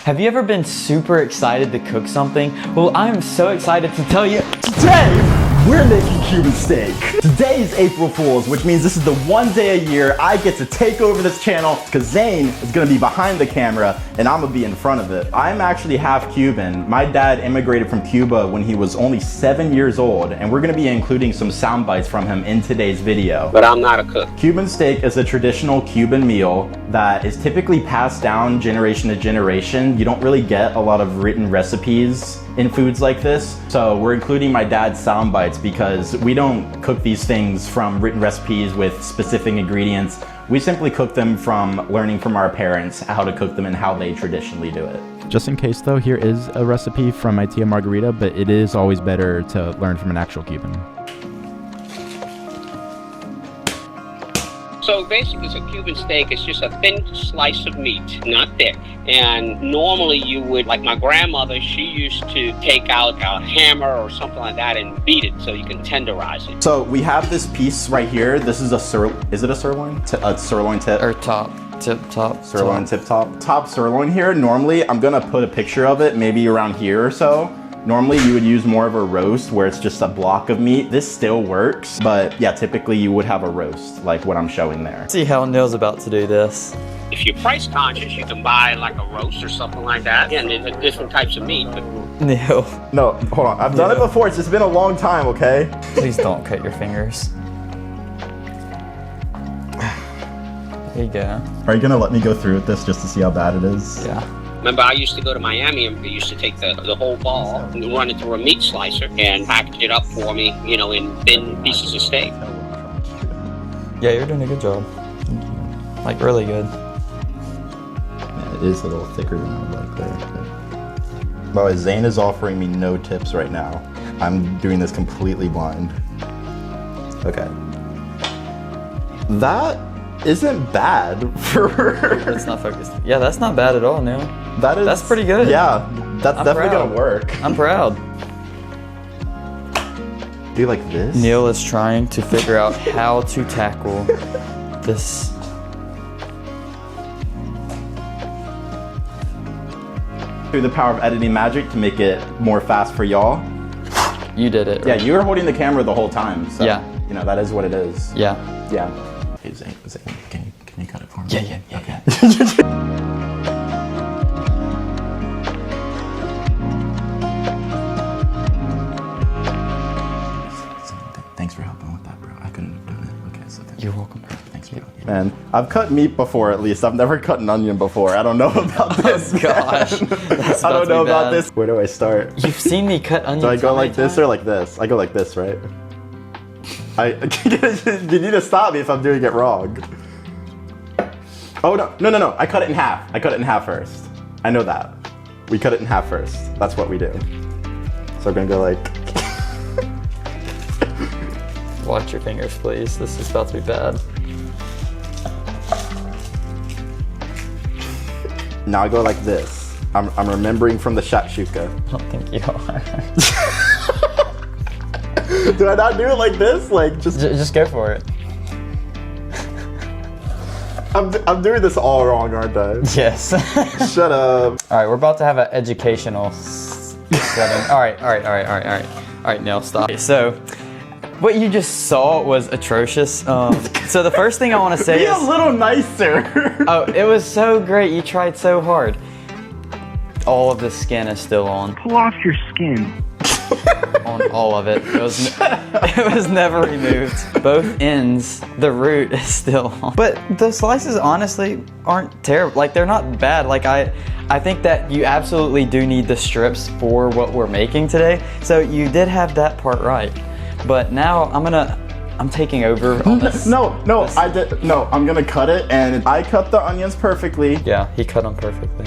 Have you ever been super excited to cook something? Well, I'm so excited to tell you. Today, we're making Cuban steak. Today is April Fool's, which means this is the one day a year I get to take over this channel because Zane is gonna be behind the camera and I'm gonna be in front of it. I'm actually half Cuban. My dad immigrated from Cuba when he was only 7 years old, and we're gonna be including some sound bites from him in today's video. But I'm not a cook. Cuban steak is a traditional Cuban meal that is typically passed down generation to generation. You don't really get a lot of written recipes in foods like this. So we're including my dad's sound bites because we don't cook these things from written recipes with specific ingredients. We simply cook them from learning from our parents how to cook them and how they traditionally do it. Just in case though, here is a recipe from my tia Margarita, but it is always better to learn from an actual Cuban. So basically, it's a Cuban steak. It's just a thin slice of meat, not thick. And normally you would, like my grandmother, she used to take out a hammer or something like that and beat it so you can tenderize it. So we have this piece right here. This is a is it a sirloin? A sirloin tip? Or tip top. Sirloin tip top. Top sirloin here. Normally, I'm gonna put a picture of it maybe around here or so. Normally you would use more of a roast where it's just a block of meat. This still works, but yeah, typically you would have a roast like what I'm showing there. See how Neal's about to do this. If you're price conscious, you can buy like a roast or something like that. Again, there's different types of meat. But Neal, No, hold on. I've done it before. It's just been a long time, okay? please don't cut your fingers. There you go. Are you gonna let me go through with this just to see how bad it is? Yeah. remember, I used to go to Miami and they used to take the whole ball and run it through a meat slicer and package it up for me, you know, in thin pieces of steak. Yeah, you're doing a good job. Like, really good. Yeah, it is a little thicker than I would like there. By the way, Zane is offering me no tips right now. I'm doing this completely blind. Okay. That isn't bad for... It's not focused. Yeah, that's not bad at all, Neal. That's pretty good. Yeah, that's I'm definitely proud. gonna work. I'm proud. Do you like this? Neal is trying to figure out how to tackle this. Through the power of editing magic to make it more fast for y'all. You did it. Yeah, Right? you were holding the camera the whole time, so Yeah. you know that is what it is. Yeah. Yeah. Hey Zane, can you cut it for me? Yeah. Okay. Thanks for helping with that, bro. I couldn't have done it. Okay, so You're welcome. thanks, bro. Man, I've cut meat before at least. I've never cut an onion before. I don't know about this. Gosh. That's I don't know about bad. this. Where do I start? You've seen me cut onions. Do I go how many like this or like this? I go like this, right? You need to stop me if I'm doing it wrong. Oh, no. I cut it in half. I cut it in half first. I know that. We cut it in half first. That's what we do. So I'm gonna go like... Watch your fingers, please. This is about to be bad. Now I go like this. I'm remembering from the shakshuka. I don't think you are. Do I not do it like this? Like Just go for it. I'm doing this all wrong, aren't I? Yes. Shut up. All right, we're about to have an educational setting. All right, Neal, stop. Okay, so, what you just saw was atrocious. So the first thing I want to say Be is... a little nicer. Oh, it was so great. You tried so hard. All of the skin is still on. Pull off your skin. On all of it. It was never removed. Both ends, the root is still on. But the slices honestly aren't terrible. Like, they're not bad. Like, I think that you absolutely do need the strips for what we're making today. So you did have that part right. But now I'm taking over on this. No, I'm gonna cut it, and I cut the onions perfectly. Yeah, he cut them perfectly.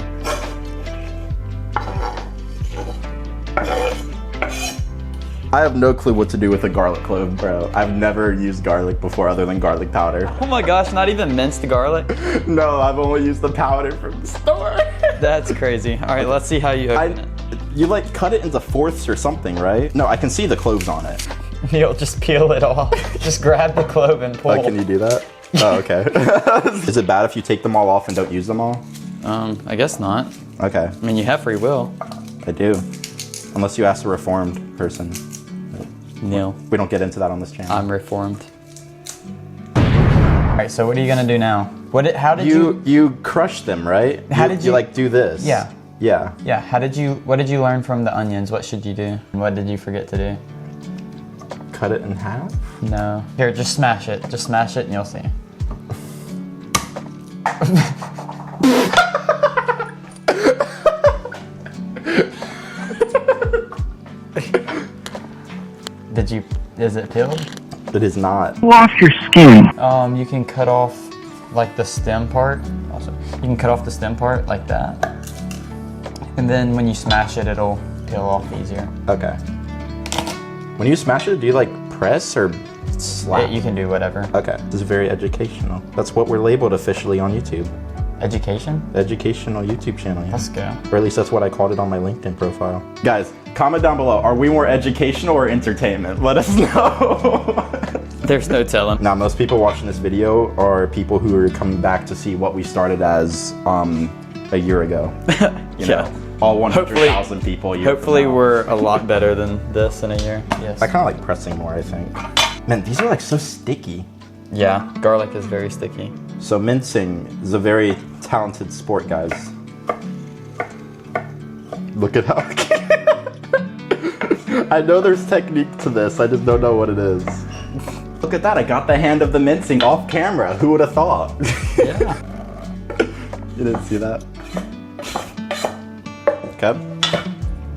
I have no clue what to do with a garlic clove, bro. I've never used garlic before other than garlic powder. Oh my gosh, not even minced garlic? No, I've only used the powder from the store. That's crazy. All right, let's see how you open it. You like cut it into fourths or something, right? No, I can see the cloves on it. Neal, just peel it off. Just grab the clove and pull. Oh, can you do that? Oh, okay. Is it bad if you take them all off and don't use them all? I guess not. Okay, I mean, you have free will. I do. Unless you ask a reformed person. Neal. We don't get into that on this channel. I'm reformed. All right, so what are you gonna do now? How did you? You crush them, right? How did you like do this? Yeah. Yeah. Yeah. What did you learn from the onions? What should you do? What did you forget to do? Cut it in half? No. Here, just smash it. Just smash it, and you'll see. Is it peeled? It is not. Wash your skin. You can cut off like the stem part. Also, you can cut off the stem part like that. And then when you smash it, it'll peel off easier. Okay. When you smash it, do you like press or slap? You can do whatever. Okay. This is very educational. That's what we're labeled officially on YouTube. Education? Educational YouTube channel. Yeah. Let's go. Or at least that's what I called it on my LinkedIn profile. Guys, comment down below. Are we more educational or entertainment? Let us know. There's no telling. Now, most people watching this video are people who are coming back to see what we started as a year ago. You know, all 100,000 people. Hopefully we're a lot better than this in a year. Yes. I kind of like pressing more, I think. Man, these are like so sticky. Yeah, garlic is very sticky. So mincing is a very talented sport, guys. Look at how... I know there's technique to this, I just don't know what it is. Look at that, I got the hand of the mincing off camera. Who would have thought? Yeah. You didn't see that? Okay.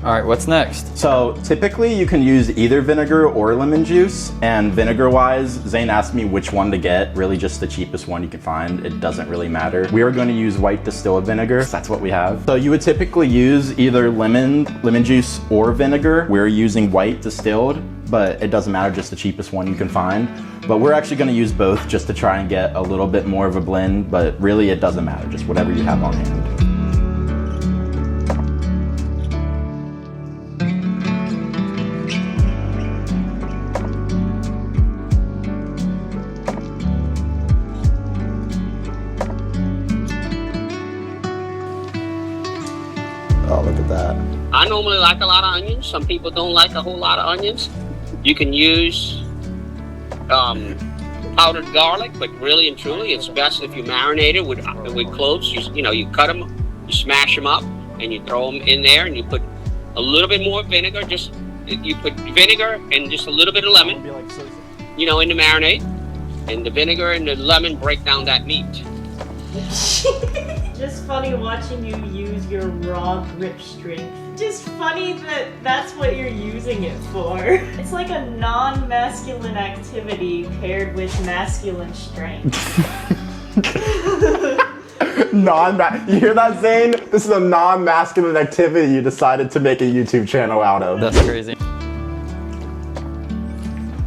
All right, what's next? So typically you can use either vinegar or lemon juice, and vinegar wise, Zane asked me which one to get, really just the cheapest one you can find. It doesn't really matter. We are going to use white distilled vinegar, that's what we have. So you would typically use either lemon juice or vinegar. We're using white distilled, but it doesn't matter, just the cheapest one you can find. But we're actually going to use both just to try and get a little bit more of a blend, but really it doesn't matter, just whatever you have on hand. Oh, look at that. I normally like a lot of onions. Some people don't like a whole lot of onions. You can use powdered garlic, but really and truly, it's best if you marinate it with cloves. You cut them, you smash them up, and you throw them in there, and you put a little bit more vinegar. You put vinegar and just a little bit of lemon, in the marinade, and the vinegar and the lemon break down that meat. Just funny watching you use your raw grip strength. Just funny that that's what you're using it for. It's like a non-masculine activity paired with masculine strength. You hear that, Zane? This is a non-masculine activity you decided to make a YouTube channel out of. That's crazy.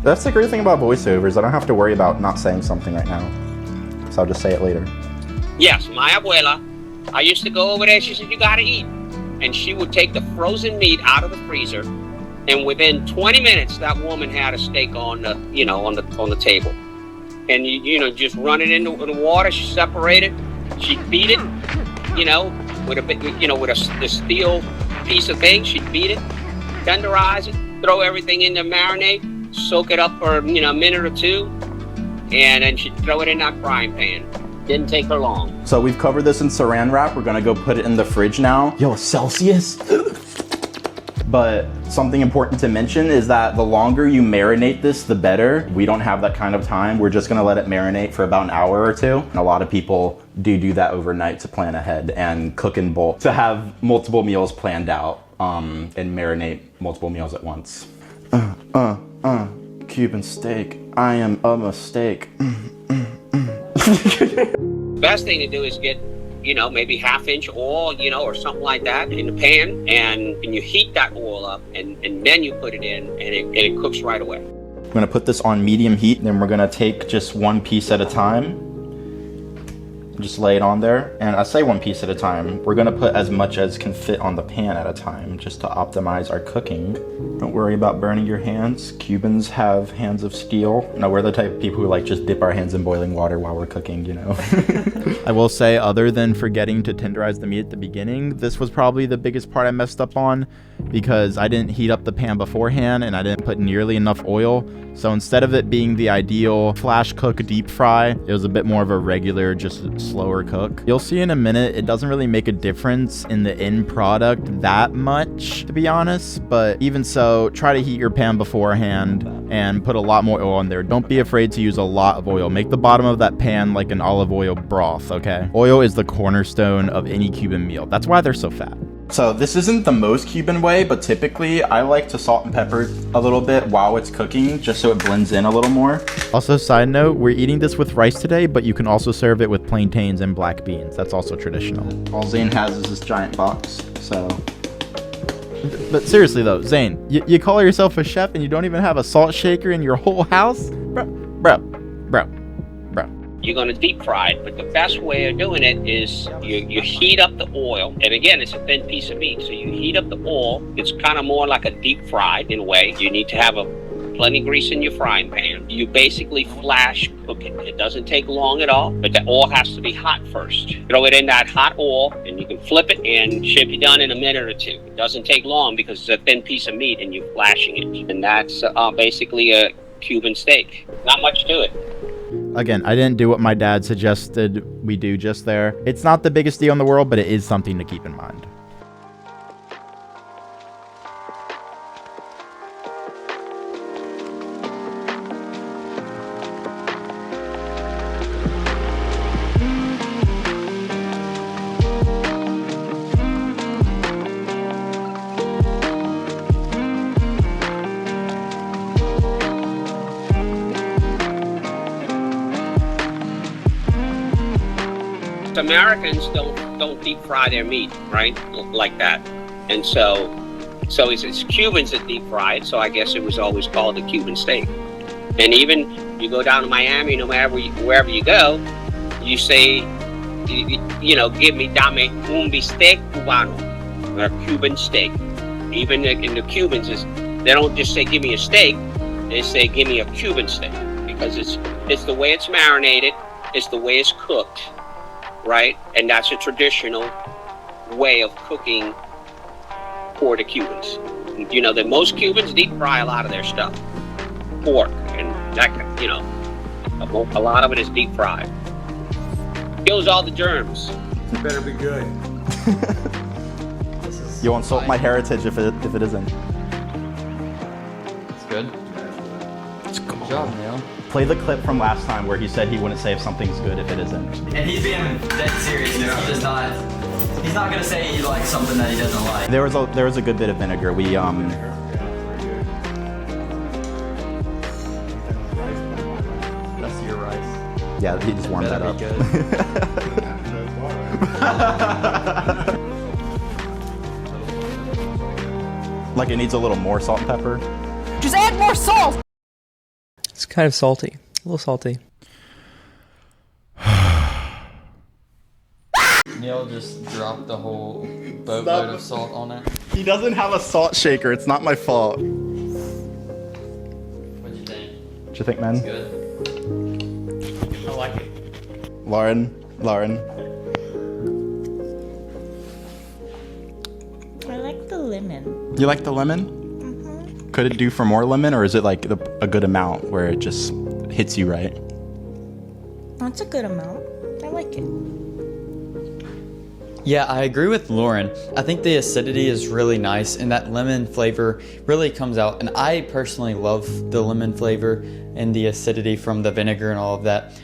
That's the great thing about voiceovers. I don't have to worry about not saying something right now. So I'll just say it later. Yes, my abuela, I used to go over there, she said, you gotta eat. And she would take the frozen meat out of the freezer, and within 20 minutes, that woman had a steak on the, on the table. And just run it into the water, she separate it, she'd beat it, with a steel piece of thing, she'd beat it, tenderize it, throw everything in the marinade, soak it up for, a minute or two, and then she'd throw it in that frying pan. Didn't take her long. So we've covered this in saran wrap. We're gonna go put it in the fridge now. Yo, Celsius? But something important to mention is that the longer you marinate this, the better. We don't have that kind of time. We're just gonna let it marinate for about an hour or two. And a lot of people do that overnight to plan ahead and cook in bulk, to have multiple meals planned out and marinate multiple meals at once. Cuban steak. I am a mistake. Best thing to do is get, maybe half-inch oil, or something like that in the pan, and you heat that oil up, and then you put it in, and it cooks right away. I'm gonna put this on medium heat, then we're gonna take just one piece at a time. Just lay it on there, and I say one piece at a time. We're gonna put as much as can fit on the pan at a time, just to optimize our cooking. Don't worry about burning your hands. Cubans have hands of steel. No, we're the type of people who like just dip our hands in boiling water while we're cooking, you know? I will say, other than forgetting to tenderize the meat at the beginning, this was probably the biggest part I messed up on, because I didn't heat up the pan beforehand and I didn't put nearly enough oil. So instead of it being the ideal flash cook deep fry, it was a bit more of a regular, just slower cook. You'll see in a minute, it doesn't really make a difference in the end product that much, to be honest, but even so, try to heat your pan beforehand and put a lot more oil in there. Don't be afraid to use a lot of oil. Make the bottom of that pan like an olive oil broth, okay? Oil is the cornerstone of any Cuban meal. That's why they're so fat. So this isn't the most Cuban way, but typically I like to salt and pepper a little bit while it's cooking, just so it blends in a little more. Also, side note, we're eating this with rice today, but you can also serve it with plantains and black beans. That's also traditional. All Zane has is this giant box, so... But seriously though, Zane, you call yourself a chef and you don't even have a salt shaker in your whole house? Bro. You're going to deep fry it, but the best way of doing it is you heat up the oil. And again, it's a thin piece of meat, so you heat up the oil. It's kind of more like a deep fry in a way. You need to have plenty grease in your frying pan. You basically flash cook it. It doesn't take long at all, but the oil has to be hot first. Throw it in that hot oil, and you can flip it, and should be done in a minute or two. It doesn't take long because it's a thin piece of meat, and you're flashing it. And that's basically a Cuban steak. Not much to it. Again, I didn't do what my dad suggested we do just there. It's not the biggest deal in the world, but it is something to keep in mind. Americans don't deep fry their meat, right, like that, and so it's Cubans that deep fry it. So I guess it was always called the Cuban steak. And even you go down to Miami, no matter wherever you go, you say, you know, give me dame un bistec cubano, or Cuban steak. Even in the Cubans, they don't just say give me a steak, they say give me a Cuban steak, because it's the way it's marinated, it's the way it's cooked. Right? And that's a traditional way of cooking for the Cubans. You know, that most Cubans deep fry a lot of their stuff. Pork and that, you know, a lot of it is deep fried. Kills all the germs. It better be good. You'll insult my heritage if it isn't. It's good. Good job, Neal. Play the clip from last time where he said he wouldn't say if something's good if it isn't. And he's being dead serious. He's not gonna say he likes something that he doesn't like. There was a good bit of vinegar. We Yeah, That's your rice. yeah, he just warmed that up. Like it needs a little more salt and pepper. Just add more salt! It's kind of salty. A little salty. Neal just dropped the whole boatload of salt on it. He doesn't have a salt shaker. It's not my fault. What'd you think? What you think, man? It's good. I like it. Lauren. I like the lemon. You like the lemon? Could it do for more lemon, or is it like a good amount where it just hits you right? That's a good amount. I like it. Yeah, I agree with Lauren. I think the acidity is really nice and that lemon flavor really comes out. And I personally love the lemon flavor and the acidity from the vinegar and all of that.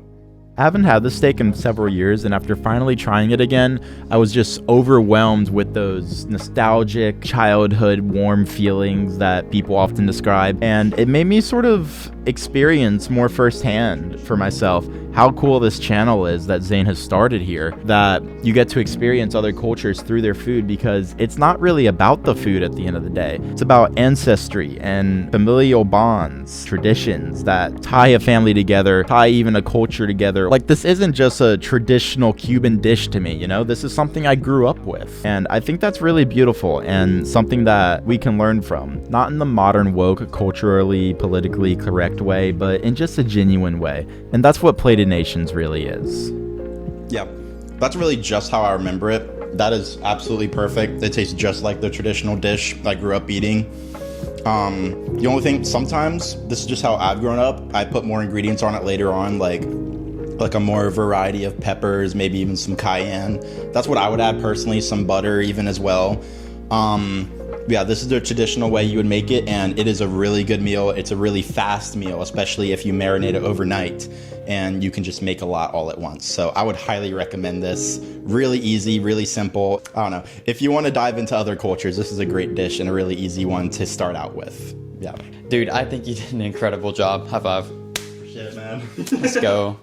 I haven't had this steak in several years, and after finally trying it again, I was just overwhelmed with those nostalgic childhood warm feelings that people often describe, and it made me sort of experience more firsthand for myself how cool this channel is that Zane has started here, that you get to experience other cultures through their food, because it's not really about the food at the end of the day. It's about ancestry and familial bonds, traditions that tie a family together, tie even a culture together. Like, this isn't just a traditional Cuban dish to me, you know? This is something I grew up with. And I think that's really beautiful and something that we can learn from. Not in the modern, woke, culturally, politically correct way, but in just a genuine way. And that's what Plated Nations really is. Yeah, that's really just how I remember it. That is absolutely perfect. It tastes just like the traditional dish I grew up eating. The only thing, sometimes, this is just how I've grown up, I put more ingredients on it later on, like a more variety of peppers, maybe even some cayenne. That's what I would add personally, some butter even as well. Yeah, this is the traditional way you would make it, and it is a really good meal. It's a really fast meal, especially if you marinate it overnight, and you can just make a lot all at once. So I would highly recommend this. Really easy, really simple. I don't know. If you want to dive into other cultures, this is a great dish and a really easy one to start out with. Yeah. Dude, I think you did an incredible job. High five. Shit, man. Let's go.